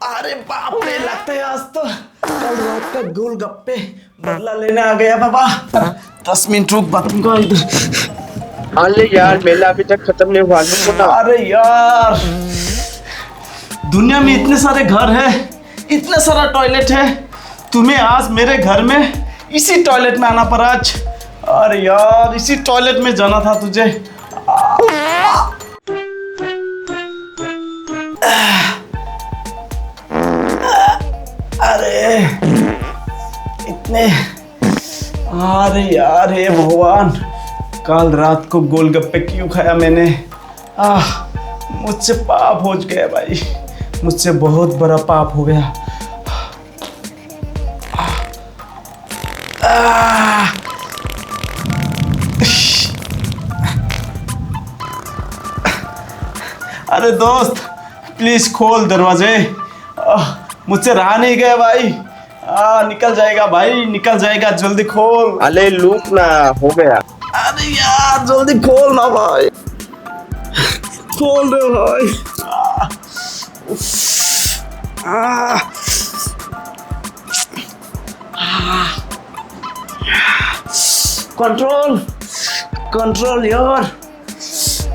अरे बाप रे, लगता है आज तो कल रात का गोलगप्पे बदला लेने आ गया बाबा। 10 मिनट रुक, बात तुमको इधर। अरे यार मेला अभी तक खत्म नहीं हुआ ना। अरे यार, दुनिया में इतने सारे घर है, इतने सारा टॉयलेट है, तुम्हें आज मेरे घर में इसी टॉयलेट में आना पड़ा आज। अरे यार, इसी टॉयलेट में जाना था तुझे। अरे इतने, अरे यार, हे भगवान, कल रात को गोलगप्पे क्यों खाया मैंने। मुझसे पाप हो गया भाई, मुझसे बहुत बड़ा पाप हो गया। अरे दोस्त, प्लीज खोल दरवाजे, मुझसे रहा नहीं गया भाई। निकल जाएगा भाई, निकल जाएगा, जल्दी खोल। अरे लूट ना, हो गया। अरे यार जल्दी खोल ना भाई, खोल दे भाई। कंट्रोल कंट्रोल यार,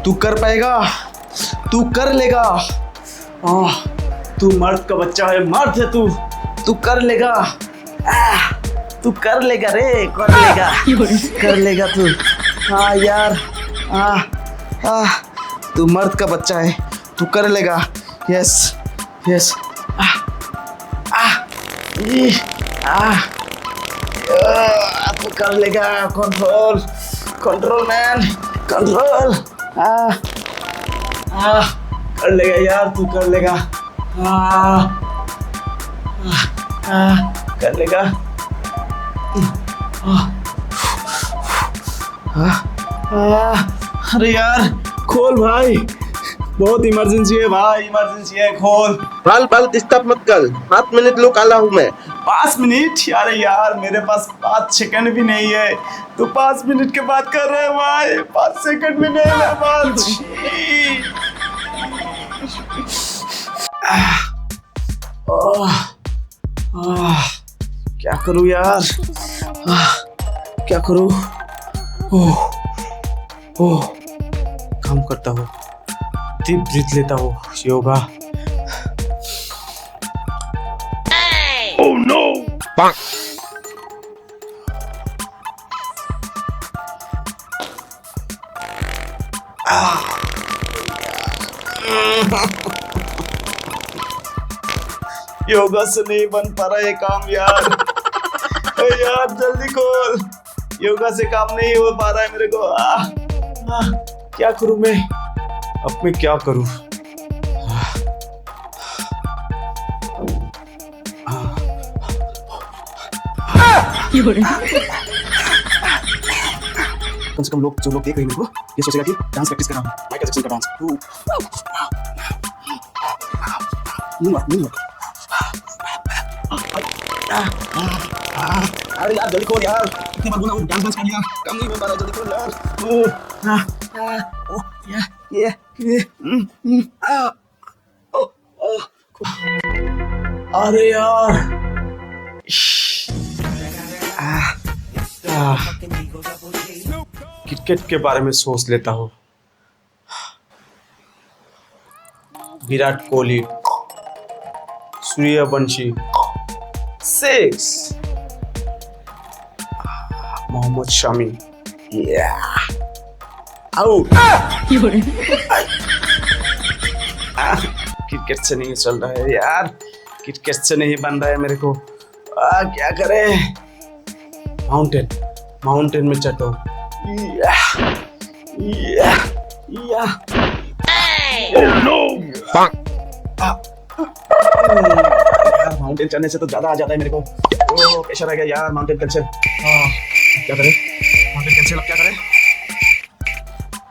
तू कर पाएगा, तू कर लेगा। तू मर्द का बच्चा है, मर्द है तू कर लेगा। तू कर लेगा रे, कर लेगा, कर लेगा तू। हाँ यार, तू मर्द का बच्चा है, तू कर लेगा। यस यस, तू कर लेगा। Control control man, control. कर लेगा यार, तू कर लेगा। कर लेगा। अरे यार खोल भाई, बहुत इमरजेंसी है भाई, इमरजेंसी है, खोल। बाल डिस्टर्ब मत कर, 5 मिनट लोग आला हूँ मैं। 5 मिनट? अरे यार मेरे पास 5 सेकंड भी नहीं है, तो 5 मिनट के बाद कर रहे हैं भाई। 5 सेकंड भी नहीं है बात। क्या करूं यार, क्या करूं। काम करता हूँ, डीप ब्रीथ लेता हूँ, योगा। Oh no. योगा से नहीं बन पा रहा ये काम यार। यार जल्दी खोल, योगा से काम नहीं हो पा रहा है मेरे को। क्या करूं मैं अब, मैं क्या करूं। कम से कम लोग, जो लोग देख रहे हैं मेरे को, ये सोचेगा कि डांस प्रैक्टिस कर रहा हूं, माइकल जैक्सन का डांस। अरे यार जल्दी खोल यार, कितनी बार बोला डांस कर लिया, काम नहीं हो पा रहा, जल्दी खोल यार। अरे यार क्रिकेट के बारे में सोच लेता हूँ। विराट कोहली, सूर्यवंशी 6, मोहम्मद शमी आउट। क्रिकेट से नहीं चल रहा है यार, क्रिकेट से नहीं बन रहा है मेरे को। क्या करें। माउंटेन में चढ़ो। माउंटेन चढ़ने से तो ज्यादा आ जाता है मेरे को, प्रेशर आ गया यार। माउंटेन कैंसिल, क्या करें, माउंटेन कैंसिल, अब क्या करें।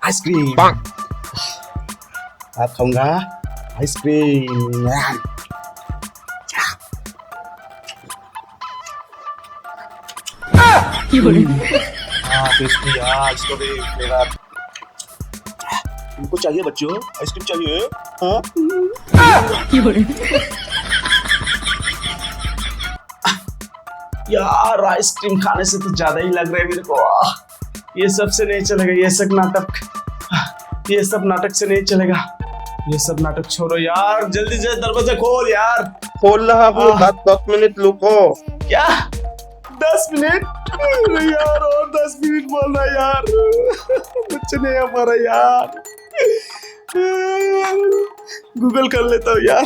आइसक्रीम आप खाऊंगा, आइसक्रीम। टेस्टी यार, स्ट्रॉबेरी फ्लेवर। तुमको चाहिए बच्चों, आइसक्रीम चाहिए? हाँ? यार आइसक्रीम खाने से तो ज्यादा ही लग रहा है मेरे को। ये सब से नहीं चलेगा, ये सब नाटक से नहीं चलेगा। ये सब नाटक छोड़ो यार, जल्दी से दरवाजा खोल यार। खोल रहा हूँ, 10 मिनट रुको। क्या 10 मिनट? अरे यार और 10 मिनट बोल रहा यार, मुझसे नहीं आ पा रहा यार। गूगल कर लेता हूँ यार।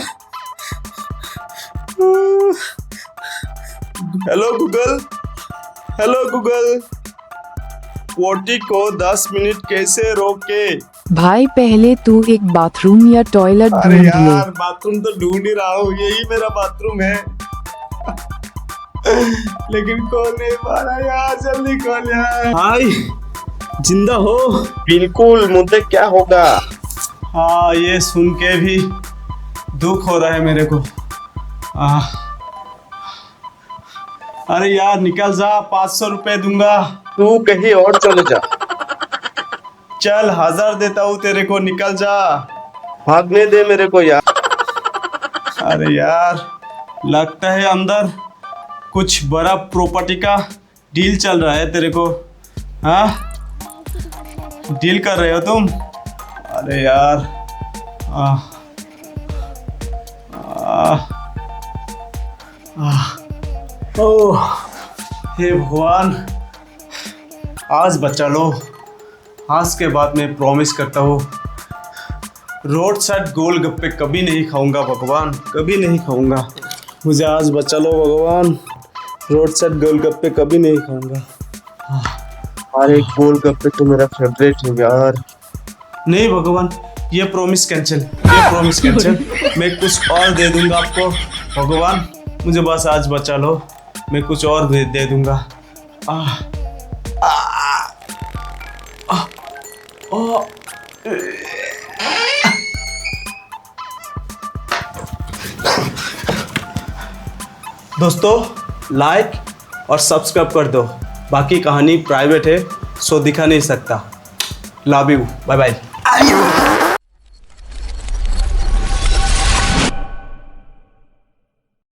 हेलो गूगल, पोटी को 10 मिनट कैसे रोके? भाई पहले तू एक बाथरूम या टॉयलेट अरे ढूंढ यार ले। बाथरूम तो ढूंढ ही रहा हूँ, यही मेरा बाथरूम है। लेकिन खोल नहीं पा रहा यार, जल्दी खोल यार। भाई जिंदा हो? बिल्कुल, मुझे क्या होगा? हाँ, ये सुन के भी दुख हो रहा है मेरे को। अरे यार निकल जा, 500 रुपए दूंगा। तू कहीं और चले जा। चल 1000 देता हूँ तेरे को, निकल जा। भागने दे मेरे को यार। अरे यार लगता है अंदर कुछ बड़ा प्रॉपर्टी का डील चल रहा है तेरे को। हाँ डील कर रहे हो तुम? अरे यार ओह हे भगवान, आज बचा लो। आज के बाद मैं प्रॉमिस करता हूँ रोड साइड गोलगप्पे कभी नहीं खाऊंगा भगवान, कभी नहीं खाऊंगा। मुझे आज बचा लो भगवान, रोड साइड गोलगप्पे कभी नहीं खाऊंगा। अरे गोलगप्पे तो मेरा फेवरेट है यार। नहीं भगवान, ये प्रॉमिस कैंसिल, मैं कुछ और दे दूंगा आपको भगवान। मुझे बस आज बचा लो, मैं कुछ और दे दूंगा। दोस्तों लाइक और सब्सक्राइब कर दो, बाकी कहानी प्राइवेट है सो दिखा नहीं सकता। Love you, bye bye.